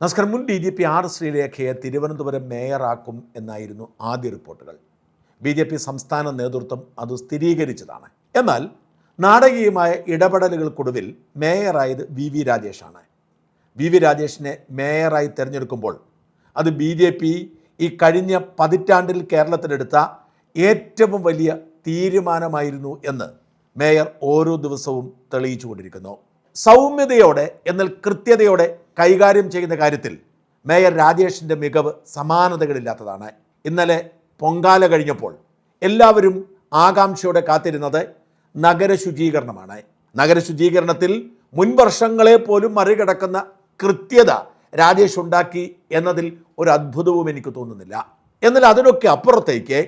നമസ്കാരം. മുൻ DGP R ശ്രീലേഖയെ Thiruvananthapuram മേയറാക്കും എന്നായിരുന്നു ആദ്യ റിപ്പോർട്ടുകൾ. BJP സംസ്ഥാന നേതൃത്വം അത് സ്ഥിരീകരിച്ചതാണ്. എന്നാൽ നാടകീയമായ ഇടപെടലുകൾക്കൊടുവിൽ മേയറായത് VV രാജേഷാണ്. VV രാജേഷിനെ മേയറായി തിരഞ്ഞെടുക്കുമ്പോൾ അത് BJP ഈ കഴിഞ്ഞ പതിറ്റാണ്ടിൽ കേരളത്തിലെടുത്ത ഏറ്റവും വലിയ തീരുമാനമായിരുന്നു എന്ന് മേയർ ഓരോ ദിവസവും തെളിയിച്ചുകൊണ്ടിരിക്കുന്നു. സൗമ്യതയോടെ എന്നാൽ കൃത്യതയോടെ കൈകാര്യം ചെയ്യുന്ന കാര്യത്തിൽ മേയർ രാജേഷിൻ്റെ മികവ് സമാനതകളില്ലാത്തതാണ്. ഇന്നലെ പൊങ്കാല കഴിഞ്ഞപ്പോൾ എല്ലാവരും ആകാംക്ഷയോടെ കാത്തിരുന്നത് നഗര ശുചീകരണമാണ്. നഗര ശുചീകരണത്തിൽ മുൻ വർഷങ്ങളെ പോലും മറികടക്കുന്ന കൃത്യത രാജേഷ് ഉണ്ടാക്കി എന്നതിൽ ഒരു അത്ഭുതവും എനിക്ക് തോന്നുന്നില്ല. എന്നാൽ അതിനൊക്കെ അപ്പുറത്തേക്ക്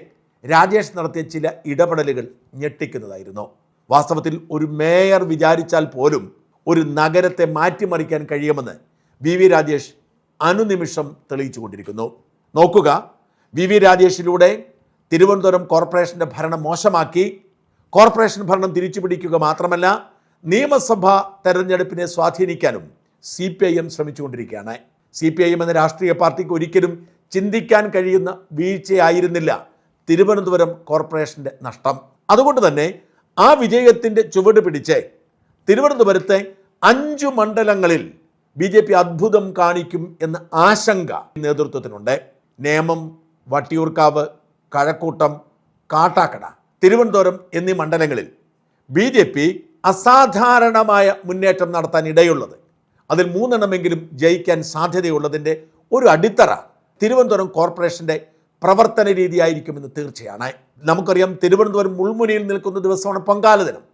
രാജേഷ് നടത്തിയ ചില ഇടപെടലുകൾ ഞെട്ടിക്കുന്നതായിരുന്നു. വാസ്തവത്തിൽ ഒരു മേയർ വിചാരിച്ചാൽ പോലും ഒരു നഗരത്തെ മാറ്റിമറിക്കാൻ കഴിയുമെന്ന് VV രാജേഷ് അനുനിമിഷം തെളിയിച്ചുകൊണ്ടിരിക്കുന്നു. നോക്കുക, VV രാജേഷിലൂടെ തിരുവനന്തപുരം കോർപ്പറേഷൻ്റെ ഭരണം മോശമാക്കി കോർപ്പറേഷൻ ഭരണം തിരിച്ചുപിടിക്കുക മാത്രമല്ല നിയമസഭാ തെരഞ്ഞെടുപ്പിനെ സ്വാധീനിക്കാനും CPIM ശ്രമിച്ചുകൊണ്ടിരിക്കുകയാണ്. CPIM എന്ന രാഷ്ട്രീയ പാർട്ടിക്ക് ഒരിക്കലും ചിന്തിക്കാൻ കഴിയുന്ന വീഴ്ചയായിരുന്നില്ല തിരുവനന്തപുരം കോർപ്പറേഷൻ്റെ നഷ്ടം. അതുകൊണ്ട് തന്നെ ആ വിജയത്തിൻ്റെ ചുവട് പിടിച്ച് തിരുവനന്തപുരത്തെ 5 മണ്ഡലങ്ങളിൽ BJP അത്ഭുതം കാണിക്കും എന്ന ആശങ്ക നേതൃത്വത്തിനുണ്ട്. നേമം, വട്ടിയൂർക്കാവ്, കഴക്കൂട്ടം, കാട്ടാക്കട, തിരുവനന്തപുരം എന്നീ മണ്ഡലങ്ങളിൽ BJP അസാധാരണമായ മുന്നേറ്റം നടത്താൻ ഇടയുള്ളത്, അതിൽ 3 എണ്ണമെങ്കിലും ജയിക്കാൻ സാധ്യതയുള്ളതിൻ്റെ ഒരു അടിത്തറ തിരുവനന്തപുരം കോർപ്പറേഷൻ്റെ പ്രവർത്തന രീതിയായിരിക്കുമെന്ന് തീർച്ചയാണ്. നമുക്കറിയാം, തിരുവനന്തപുരം മുൾമുനയിൽ നിൽക്കുന്ന ദിവസമാണ് പൊങ്കാല ദിനം.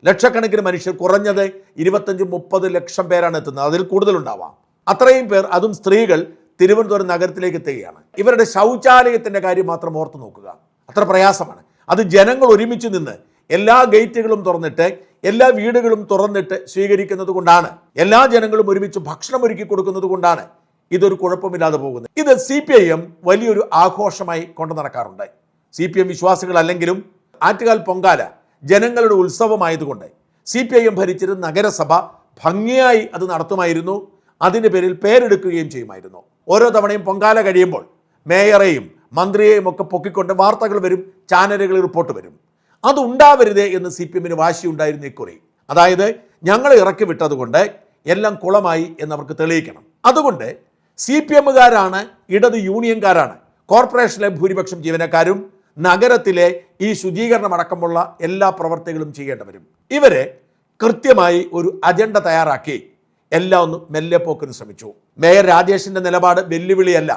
ലക്ഷക്കണക്കിന് മനുഷ്യർ, കുറഞ്ഞത് 25-30 ലക്ഷം പേരാണ് എത്തുന്നത്, അതിൽ കൂടുതലുണ്ടാവാം. അത്രയും പേർ, അതും സ്ത്രീകൾ, തിരുവനന്തപുരം നഗരത്തിലേക്ക് എത്തുകയാണ്. ഇവരുടെ ശൗചാലയത്തിൻ്റെ കാര്യം മാത്രം ഓർത്തു നോക്കുക, അത്ര പ്രയാസമാണ്. അത് ജനങ്ങൾ ഒരുമിച്ച് നിന്ന് എല്ലാ ഗേറ്റുകളും തുറന്നിട്ട് എല്ലാ വീടുകളും തുറന്നിട്ട് സ്വീകരിക്കുന്നത് കൊണ്ടാണ്, എല്ലാ ജനങ്ങളും ഒരുമിച്ച് ഭക്ഷണം ഒരുക്കി കൊടുക്കുന്നത് കൊണ്ടാണ് ഇതൊരു കുഴപ്പമില്ലാതെ പോകുന്നത്. ഇത് CPIM വലിയൊരു ആഘോഷമായി കൊണ്ടു നടക്കാറുണ്ട്. CPIM വിശ്വാസികളല്ലെങ്കിലും ആറ്റുകാൽ പൊങ്കാല ജനങ്ങളുടെ ഉത്സവമായതുകൊണ്ട് CPIM ഭരിച്ചിരുന്ന നഗരസഭ ഭംഗിയായി അത് നടത്തുമായിരുന്നു. അതിൻ്റെ പേരിൽ പേരെടുക്കുകയും ചെയ്യുമായിരുന്നു. ഓരോ തവണയും പൊങ്കാല കഴിയുമ്പോൾ മേയറെയും മന്ത്രിയെയും ഒക്കെ പൊക്കിക്കൊണ്ട് വാർത്തകൾ വരും, ചാനലുകളിൽ റിപ്പോർട്ട് വരും. അതുണ്ടാവരുതേ എന്ന് CPIMന് വാശിയുണ്ടായിരുന്നു ഇക്കുറി. അതായത് ഞങ്ങളെ ഇറക്കി വിട്ടതുകൊണ്ട് എല്ലാം കുളമായി എന്നവർക്ക് തെളിയിക്കണം. അതുകൊണ്ട് CPIMകാരാണ്, ഇടത് യൂണിയൻകാരാണ് കോർപ്പറേഷനിലെ ഭൂരിപക്ഷം ജീവനക്കാരും നഗരത്തിലെ ഈ ശുചീകരണം അടക്കമുള്ള എല്ലാ പ്രവർത്തികളും ചെയ്യേണ്ടവരും. ഇവരെ കൃത്യമായി ഒരു അജണ്ട തയ്യാറാക്കി എല്ലാം ഒന്ന് മെല്ലെ പോക്കിന് ശ്രമിച്ചു. മേയർ രാജേഷിൻ്റെ നിലപാട് വെല്ലുവിളിയല്ല,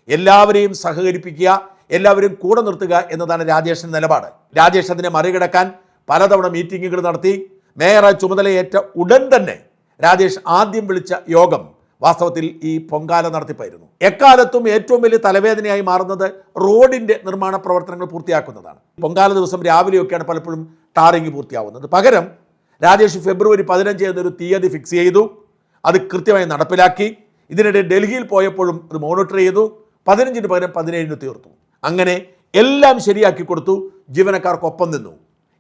എല്ലാവരെയും സഹകരിപ്പിക്കുക, എല്ലാവരും കൂടെ നിർത്തുക എന്നതാണ് രാജേഷിൻ്റെ നിലപാട്. രാജേഷ് അതിനെ മറികടക്കാൻ പലതവണ മീറ്റിങ്ങുകൾ നടത്തി. മേയറായി ചുമതലയേറ്റ ഉടൻ തന്നെ രാജേഷ് ആദ്യം വിളിച്ച യോഗം വാസ്തവത്തിൽ ഈ പൊങ്കാല നടത്തിപ്പായിരുന്നു. എക്കാലത്തും ഏറ്റവും വലിയ തലവേദനയായി മാറുന്നത് റോഡിൻ്റെ നിർമ്മാണ പ്രവർത്തനങ്ങൾ പൂർത്തിയാക്കുന്നതാണ്. പൊങ്കാല ദിവസം രാവിലെയൊക്കെയാണ് പലപ്പോഴും ടാറിങ് പൂർത്തിയാവുന്നത്. പകരം രാജേഷ് ഫെബ്രുവരി 15 എന്നൊരു തീയതി ഫിക്സ് ചെയ്തു. അത് കൃത്യമായി നടപ്പിലാക്കി. ഇതിനിടെ ഡൽഹിയിൽ പോയപ്പോഴും അത് മോണിറ്റർ ചെയ്തു. 15-ന് പകരം 17-ന് തീർത്തു. അങ്ങനെ എല്ലാം ശരിയാക്കി കൊടുത്തു. ജീവനക്കാർക്കൊപ്പം നിന്നു.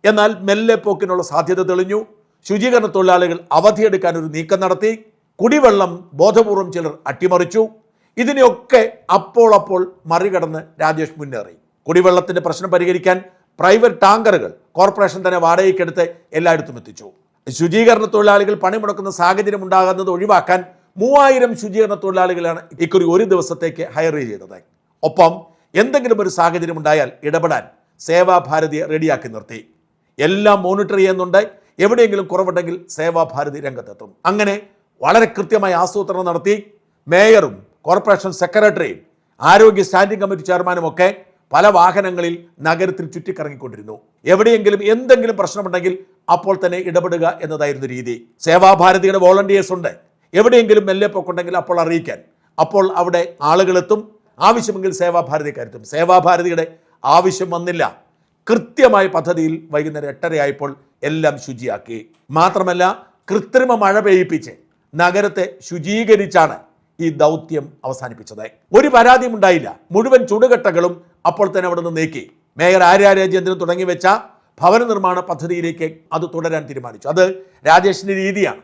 എന്നാൽ മെല്ലെ പോക്കിനുള്ള സാധ്യത തെളിഞ്ഞു. ശുചീകരണ തൊഴിലാളികൾ അവധിയെടുക്കാൻ ഒരു നീക്കം നടത്തി. കുടിവെള്ളം ബോധപൂർവം ചിലർ അട്ടിമറിച്ചു. ഇതിനെയൊക്കെ അപ്പോൾ മറികടന്ന് രാജേഷ് മുന്നേറി. കുടിവെള്ളത്തിൻ്റെ പ്രശ്നം പരിഹരിക്കാൻ പ്രൈവറ്റ് ടാങ്കറുകൾ കോർപ്പറേഷൻ തന്നെ വാടകയ്ക്കെടുത്ത് എല്ലായിടത്തും എത്തിച്ചു. ശുചീകരണ തൊഴിലാളികൾ പണിമുടക്കുന്ന സാഹചര്യം ഉണ്ടാകുന്നത് ഒഴിവാക്കാൻ 3000 ശുചീകരണ തൊഴിലാളികളാണ് ഇക്കുറി ഒരു ദിവസത്തേക്ക് ഹയർ ചെയ്തത്. ഒപ്പം എന്തെങ്കിലും ഒരു സാഹചര്യം ഉണ്ടായാൽ ഇടപെടാൻ സേവാഭാരതിയെ റെഡിയാക്കി നിർത്തി. എല്ലാം മോണിറ്റർ ചെയ്യുന്നുണ്ട്. എവിടെയെങ്കിലും കുറവുണ്ടെങ്കിൽ സേവാഭാരതി രംഗത്തെത്തും. അങ്ങനെ വളരെ കൃത്യമായി ആസൂത്രണം നടത്തി. മേയറും കോർപ്പറേഷൻ സെക്രട്ടറിയും ആരോഗ്യ സ്റ്റാൻഡിംഗ് കമ്മിറ്റി ചെയർമാനും ഒക്കെ പല വാഹനങ്ങളിൽ നഗരത്തിൽ ചുറ്റിക്കറങ്ങിക്കൊണ്ടിരുന്നു. എവിടെയെങ്കിലും എന്തെങ്കിലും പ്രശ്നമുണ്ടെങ്കിൽ അപ്പോൾ തന്നെ ഇടപെടുക എന്നതായിരുന്നു രീതി. സേവാഭാരതിയുടെ വോളണ്ടിയേഴ്സ് ഉണ്ട്. എവിടെയെങ്കിലും മെല്ലെപ്പൊക്കുണ്ടെങ്കിൽ അപ്പോൾ അറിയിക്കാൻ. അപ്പോൾ അവിടെ ആളുകളെത്തും. ആവശ്യമെങ്കിൽ സേവാഭാരതിക്കാരെത്തും. സേവാഭാരതിയുടെ ആവശ്യം വന്നില്ല. കൃത്യമായ പദ്ധതിയിൽ വൈകുന്നേരം 8:30 ആയപ്പോൾ എല്ലാം ശുചിയാക്കി. മാത്രമല്ല, കൃത്രിമ മഴ പെയ്യിപ്പിച്ച് നഗരത്തെ ശുചീകരിച്ചാണ് ഈ ദൗത്യം അവസാനിപ്പിച്ചത്. ഒരു പരാതിയും ഉണ്ടായില്ല. മുഴുവൻ ചുടുകട്ടകളും അപ്പോൾ തന്നെ അവിടെ നിന്ന് നീക്കി. മേയർ ആര്യ രാജേന്ദ്രൻ തുടങ്ങി വെച്ച ഭവന നിർമ്മാണ പദ്ധതിയിലേക്ക് അത് തുടരാൻ തീരുമാനിച്ചു. അത് രാജേഷിൻ്റെ രീതിയാണ്.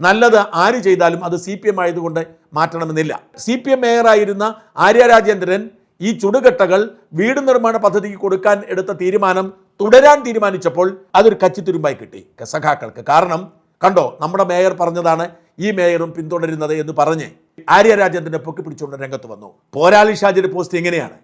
നല്ലത് ആര് ചെയ്താലും അത് CPM ആയതുകൊണ്ട് മാറ്റണമെന്നില്ല. CPM മേയറായിരുന്ന ആര്യ രാജേന്ദ്രൻ ഈ ചുടുകെട്ടകൾ വീട് നിർമ്മാണ പദ്ധതിക്ക് കൊടുക്കാൻ എടുത്ത തീരുമാനം തുടരാൻ തീരുമാനിച്ചപ്പോൾ അതൊരു കച്ചിത്തുരുമ്പായി കിട്ടി സഖാക്കൾക്ക്. കാരണം കണ്ടോ, നമ്മുടെ മേയർ പറഞ്ഞതാണ് ഈ മേയറും പിന്തുടരുന്നത് എന്ന് പറഞ്ഞ് ആര്യ രാജേന്ദ്രനെ പൊക്കി പിടിച്ചുകൊണ്ട് രംഗത്ത് വന്നു. പോരാളി ഷാജിയുടെ പോസ്റ്റ് എങ്ങനെയാണ്?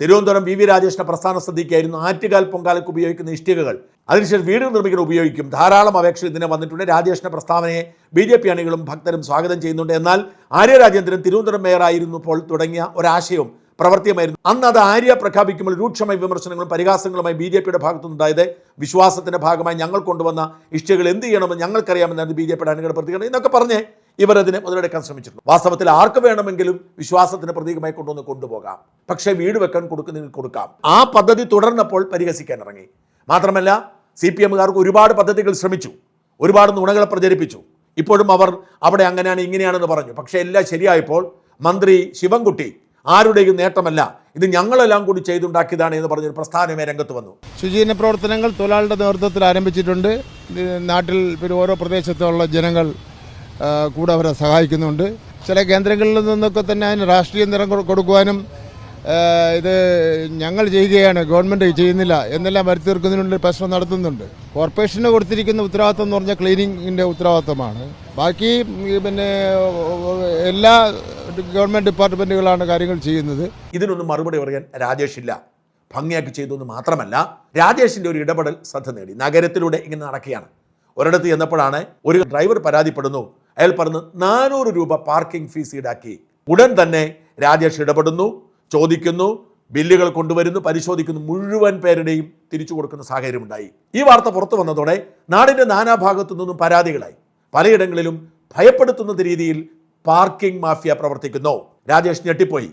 തിരുവനന്തപുരം VV രാജേഷിന്റെ പ്രസ്ഥാന ശ്രദ്ധിക്കായിരുന്നു ആറ്റുകാൽ പൊങ്കാലയ്ക്ക് ഉപയോഗിക്കുന്ന ഇഷ്ടികകൾ അതിനുശേഷം വീട് നിർമ്മിക്കാൻ ഉപയോഗിക്കും. ധാരാളം അപേക്ഷ ഇതിനെ വന്നിട്ടുണ്ട്. രാജേഷിന്റെ പ്രസ്താവനയെ BJP അണികളും ഭക്തരും സ്വാഗതം ചെയ്യുന്നുണ്ട്. എന്നാൽ ആര്യ രാജേന്ദ്രൻ തിരുവനന്തപുരം മേയറായിരുന്നപ്പോൾ തുടങ്ങിയ ഒരാശയവും പ്രവർത്തിയുമായിരുന്നു. അന്ന് അത് ആര്യ പ്രഖ്യാപിക്കുമ്പോൾ രൂക്ഷമായ വിമർശനങ്ങളും പരിഹാസങ്ങളുമായി BJPയുടെ ഭാഗത്തുനിന്നുണ്ടായത്. വിശ്വാസത്തിന്റെ ഭാഗമായി ഞങ്ങൾ കൊണ്ടുവന്ന ഇഷ്ടികകൾ എന്ത് ചെയ്യണമെന്ന് ഞങ്ങൾക്കറിയാമെന്നാണ് BJPയുടെ അണികളുടെ പ്രതികരണം എന്നൊക്കെ പറഞ്ഞ് ഇവർ അതിനെ മുതലെടുക്കാൻ ശ്രമിച്ചിട്ടുണ്ട്. വാസ്തവത്തിൽ ആർക്ക് വേണമെങ്കിലും വിശ്വാസത്തിന് പ്രതീകമായി കൊണ്ടുപോകാം, പക്ഷേ വീട് വെക്കാൻ കൊടുക്കുന്നതിന് കൊടുക്കാം. ആ പദ്ധതി തുടർന്നപ്പോൾ പരിഹസിക്കാൻ ഇറങ്ങി. മാത്രമല്ല CPMകാർക്ക് ഒരുപാട് പദ്ധതികൾ ശ്രമിച്ചു, ഒരുപാട് നുണകളെ പ്രചരിപ്പിച്ചു. ഇപ്പോഴും അവർ അവിടെ അങ്ങനെയാണ് ഇങ്ങനെയാണെന്ന് പറഞ്ഞു. പക്ഷേ എല്ലാം ശരിയായപ്പോൾ മന്ത്രി ശിവൻകുട്ടി ആരുടെയും നേട്ടമല്ല, ഇത് ഞങ്ങളെല്ലാം കൂടി ചെയ്തുണ്ടാക്കിയതാണ് എന്ന് പറഞ്ഞൊരു പ്രസ്ഥാനമേ രംഗത്ത് വന്നു. ശുചീകരണ പ്രവർത്തനങ്ങൾ തൊഴിലാളികളുടെ നേതൃത്വത്തിൽ ആരംഭിച്ചിട്ടുണ്ട്. നാട്ടിൽ പിന്നെ ഓരോ പ്രദേശത്തുള്ള ജനങ്ങൾ കൂടെ അവരെ സഹായിക്കുന്നുണ്ട്. ചില കേന്ദ്രങ്ങളിൽ നിന്നൊക്കെ തന്നെ അതിന് രാഷ്ട്രീയ നിറം കൊടുക്കുവാനും ഇത് ഞങ്ങൾ ചെയ്യുകയാണ്, ഗവൺമെൻറ് ചെയ്യുന്നില്ല എന്നെല്ലാം വരുത്തി തീർക്കുന്നതിനുള്ള പ്രശ്നം നടത്തുന്നുണ്ട്. കോർപ്പറേഷന് കൊടുത്തിരിക്കുന്ന ഉത്തരവാദിത്വം എന്ന് പറഞ്ഞാൽ ക്ലീനിങ്ങിൻ്റെ ഉത്തരവാദിത്വമാണ്. ബാക്കി പിന്നെ എല്ലാ ഗവൺമെൻറ് ഡിപ്പാർട്ട്മെൻറ്റുകളാണ് കാര്യങ്ങൾ ചെയ്യുന്നത്. ഇതിനൊന്നും മറുപടി പറയാൻ രാജേഷ് ഇല്ല. ഭംഗിയാക്കി ചെയ്തെന്ന് മാത്രമല്ല, രാജേഷിൻ്റെ ഒരു ഇടപെടൽ ശ്രദ്ധ നേടി. നഗരത്തിലൂടെ ഇങ്ങനെ നടക്കുകയാണ്. ഒരിടത്ത് ചെന്നപ്പോഴാണ് ഒരു ഡ്രൈവർ പരാതിപ്പെടുന്നു. അയാൾ പറഞ്ഞ് 400 രൂപ പാർക്കിംഗ് ഫീസ് ഈടാക്കി. ഉടൻ തന്നെ രാജേഷ് ഇടപെടുന്നു, ചോദിക്കുന്നു, ബില്ലുകൾ കൊണ്ടുവരുന്നു, പരിശോധിക്കുന്നു. മുഴുവൻ പേരുടെയും തിരിച്ചു കൊടുക്കുന്ന സാഹചര്യമുണ്ടായി. ഈ വാർത്ത പുറത്തു വന്നതോടെ നാടിൻ്റെ നാനാഭാഗത്തു നിന്നും പരാതികളായി. പലയിടങ്ങളിലും ഭയപ്പെടുത്തുന്ന രീതിയിൽ പാർക്കിംഗ് മാഫിയ പ്രവർത്തിക്കുന്നു. രാജേഷ് ഞെട്ടിപ്പോയി.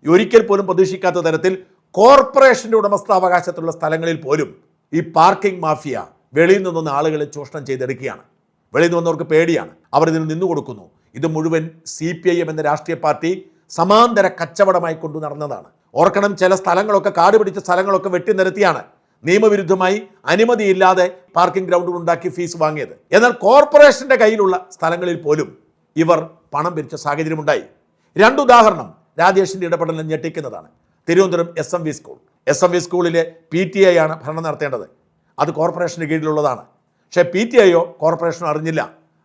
ഒരിക്കൽ പോലും പ്രതീക്ഷിക്കാത്ത തരത്തിൽ കോർപ്പറേഷന്റെ ഉടമസ്ഥാവകാശത്തുള്ള സ്ഥലങ്ങളിൽ പോലും ഈ പാർക്കിംഗ് മാഫിയ വെളിയിൽ നിന്നൊന്ന് ആളുകളെ ചൂഷണം ചെയ്തെടുക്കുകയാണ്. വെളിയിൽ നിന്ന് വന്നവർക്ക് പേടിയാണ്, അവർ ഇതിന് നിന്നു കൊടുക്കുന്നു. ഇത് മുഴുവൻ CPIM എന്ന രാഷ്ട്രീയ പാർട്ടി സമാന്തര കച്ചവടമായി കൊണ്ടു നടന്നതാണ്. ഓർക്കണം, ചില സ്ഥലങ്ങളൊക്കെ കാട് പിടിച്ച സ്ഥലങ്ങളൊക്കെ വെട്ടി നിരത്തിയാണ് നിയമവിരുദ്ധമായി അനുമതിയില്ലാതെ പാർക്കിംഗ് ഗ്രൗണ്ടുകൾ ഉണ്ടാക്കി ഫീസ് വാങ്ങിയത്. എന്നാൽ കോർപ്പറേഷന്റെ കയ്യിലുള്ള സ്ഥലങ്ങളിൽ പോലും ഇവർ പണം പിരിച്ച സാഹചര്യമുണ്ടായി. രണ്ടുദാഹരണം രാജേഷിന്റെ ഇടപെടലിനെ ഞെട്ടിക്കുന്നതാണ്. തിരുവനന്തപുരം SMV സ്കൂളിലെ PTI ആണ് ഭരണം നടത്തേണ്ടത്. അത് കോർപ്പറേഷന് കീഴിലുള്ളതാണ്. പക്ഷേ PTIയോ കോർപ്പറേഷനോ അറിഞ്ഞില്ല.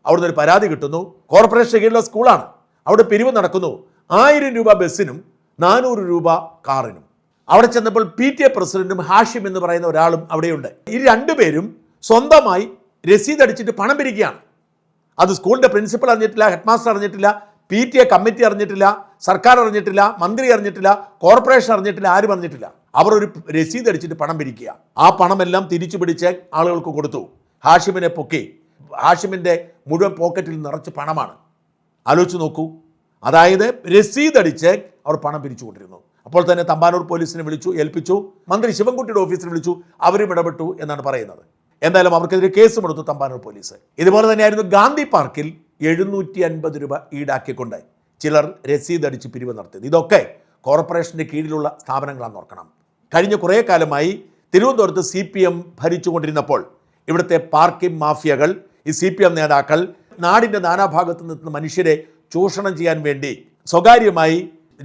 അവിടുന്ന് ഒരു പരാതി കിട്ടുന്നു. കോർപ്പറേഷന് കീഴിലുള്ള സ്കൂളാണ്, അവിടെ പിരിവ് നടക്കുന്നു. 1000 രൂപ ബസ്സിനും 400 രൂപ കാറിനും. അവിടെ ചെന്നപ്പോൾ PTA പ്രസിഡന്റും ഹാഷിം എന്ന് പറയുന്ന ഒരാളും അവിടെയുണ്ട്. ഈ രണ്ടുപേരും സ്വന്തമായി രസീത് അടിച്ചിട്ട് പണം പിരിക്കുകയാണ്. അത് സ്കൂളിൻ്റെ പ്രിൻസിപ്പൽ അറിഞ്ഞിട്ടില്ല, ഹെഡ് മാസ്റ്റർ അറിഞ്ഞിട്ടില്ല, PTA കമ്മിറ്റി അറിഞ്ഞിട്ടില്ല, സർക്കാർ അറിഞ്ഞിട്ടില്ല, മന്ത്രി അറിഞ്ഞിട്ടില്ല, കോർപ്പറേഷൻ അറിഞ്ഞിട്ടില്ല, ആരും അറിഞ്ഞിട്ടില്ല. അവർ ഒരു രസീത് അടിച്ചിട്ട് പണം പിരിക്കുക. ആ പണമെല്ലാം തിരിച്ചു പിടിച്ച് ആളുകൾക്ക് കൊടുത്തു. ഹാഷിമിനെ പൊക്കി. ഹാഷിമിൻ്റെ മുഴുവൻ പോക്കറ്റിൽ നിറച്ച് പണമാണ്. ആലോചിച്ച് നോക്കൂ. അതായത് രസീത് അടിച്ച് അവർ പണം പിരിച്ചുകൊണ്ടിരുന്നു. അപ്പോൾ തന്നെ തമ്പാനൂർ പോലീസിനെ ഏൽപ്പിച്ചു. മന്ത്രി ശിവൻകുട്ടിയുടെ ഓഫീസിൽ വിളിച്ചു. അവരും ഇടപെട്ടു എന്നാണ് പറയുന്നത്. എന്തായാലും അവർക്കെതിരെ കേസും എടുത്തു തമ്പാനൂർ പോലീസ്. ഇതുപോലെ തന്നെയായിരുന്നു ഗാന്ധി പാർക്കിൽ 750 രൂപ ഈടാക്കിക്കൊണ്ട് ചിലർ രസീത് അടിച്ച് പിരിവ് നടത്തിയത്. ഇതൊക്കെ കോർപ്പറേഷൻ്റെ കീഴിലുള്ള സ്ഥാപനങ്ങളാണെന്ന് ഓർക്കണം. കഴിഞ്ഞ കുറേ കാലമായി തിരുവനന്തപുരത്ത് CPM ഭരിച്ചുകൊണ്ടിരുന്നപ്പോൾ ഇവിടുത്തെ പാർക്കിംഗ് മാഫിയകൾ, ഈ CPM നേതാക്കൾ നാടിൻ്റെ നാനാഭാഗത്ത് നിൽക്കുന്ന മനുഷ്യരെ ചൂഷണം ചെയ്യാൻ വേണ്ടി സ്വകാര്യമായി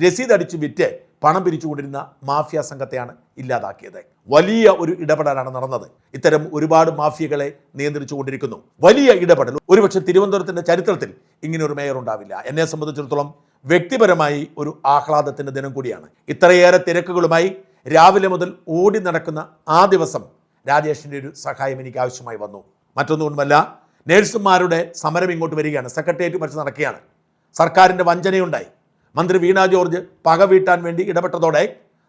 രസീത് അടിച്ച് വിറ്റ് പണം പിരിച്ചുകൊണ്ടിരുന്ന മാഫിയ സംഘത്തെയാണ് ഇല്ലാതാക്കിയത്. വലിയ ഒരു ഇടപെടലാണ് നടന്നത്. ഇത്തരം ഒരുപാട് മാഫിയകളെ നിയന്ത്രിച്ചു കൊണ്ടിരിക്കുന്നു. വലിയ ഇടപെടൽ. ഒരുപക്ഷെ തിരുവനന്തപുരത്തിൻ്റെ ചരിത്രത്തിൽ ഇങ്ങനെ ഒരു മേയർ ഉണ്ടാവില്ല. എന്നെ സംബന്ധിച്ചിടത്തോളം വ്യക്തിപരമായി ഒരു ആഹ്ലാദത്തിൻ്റെ ദിനം കൂടിയാണ്. ഇത്രയേറെ തിരക്കുകളുമായി രാവിലെ മുതൽ ഓടി നടക്കുന്ന ആ ദിവസം രാജേഷിൻ്റെ ഒരു സഹായം എനിക്ക് ആവശ്യമായി വന്നു. മറ്റൊന്നുകൊണ്ടുമല്ല, നേഴ്സുമാരുടെ സമരം ഇങ്ങോട്ട് വരികയാണ്. സെക്രട്ടേറിയറ്റ് മറിച്ച് നടക്കുകയാണ്. സർക്കാരിൻ്റെ വഞ്ചനയുണ്ടായി. മന്ത്രി വീണ ജോർജ് പക വീട്ടാൻ വേണ്ടി ഇടപെട്ടതോടെ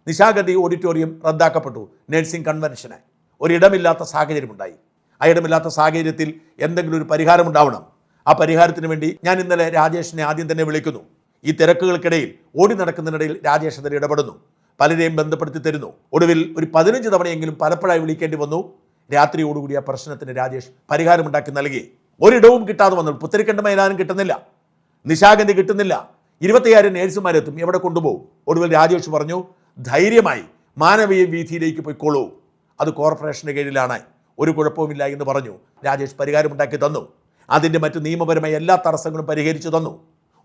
നിശാഗന്ധി ഓഡിറ്റോറിയം റദ്ദാക്കപ്പെട്ടു. നഴ്സിംഗ് കൺവെൻഷന് ഒരിടമില്ലാത്ത സാഹചര്യമുണ്ടായി. ആ ഇടമില്ലാത്ത സാഹചര്യത്തിൽ എന്തെങ്കിലും ഒരു പരിഹാരമുണ്ടാവണം. ആ പരിഹാരത്തിന് വേണ്ടി ഞാൻ ഇന്നലെ രാജേഷിനെ ആദ്യം തന്നെ വിളിക്കുന്നു. ഈ തിരക്കുകൾക്കിടയിൽ ഓടി നടക്കുന്നതിനിടയിൽ രാജേഷ് അതിൽ ഇടപെടുന്നു. പലരെയും ബന്ധപ്പെടുത്തി തരുന്നു. ഒടുവിൽ ഒരു 15 തവണയെങ്കിലും പലപ്പോഴായി വിളിക്കേണ്ടി വന്നു. രാത്രിയോടുകൂടി ആ പ്രശ്നത്തിന് രാജേഷ് പരിഹാരമുണ്ടാക്കി നൽകി. ഒരിടവും കിട്ടാതെ വന്നു. പുത്തരിക്കണ്ട മൈതാനം കിട്ടുന്നില്ല, നിശാഗന്ധി കിട്ടുന്നില്ല. 25,000 നേഴ്സുമാരെത്തും, എവിടെ കൊണ്ടുപോകും? ഒടുവിൽ രാജേഷ് പറഞ്ഞു, ധൈര്യമായി മാനവീയ വീഥിയിലേക്ക് പോയിക്കോളൂ, അത് കോർപ്പറേഷൻ്റെ കീഴിലാണ്, ഒരു കുഴപ്പവുമില്ല എന്ന് പറഞ്ഞു. രാജേഷ് പരിഹാരമുണ്ടാക്കി തന്നു. അതിൻ്റെ മറ്റു നിയമപരമായ എല്ലാ തടസ്സങ്ങളും പരിഹരിച്ചു തന്നു.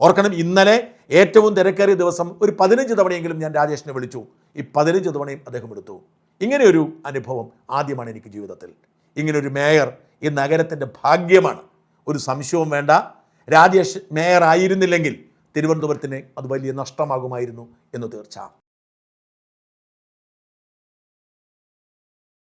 ഓർക്കണം, ഇന്നലെ ഏറ്റവും തിരക്കേറിയ ദിവസം ഒരു 15 തവണയെങ്കിലും ഞാൻ രാജേഷിനെ വിളിച്ചു. ഈ 15 തവണയും അദ്ദേഹം എടുത്തു. ഇങ്ങനെയൊരു അനുഭവം ആദ്യമാണ് എനിക്ക് ജീവിതത്തിൽ. ഇങ്ങനൊരു മേയർ ഈ നഗരത്തിൻ്റെ ഭാഗ്യമാണ്, ഒരു സംശയവും വേണ്ട. രാജേഷ് മേയർ ആയിരുന്നില്ലെങ്കിൽ തിരുവനന്തപുരത്തിന് അത് വലിയ നഷ്ടമാകുമായിരുന്നു എന്ന് തീർച്ച.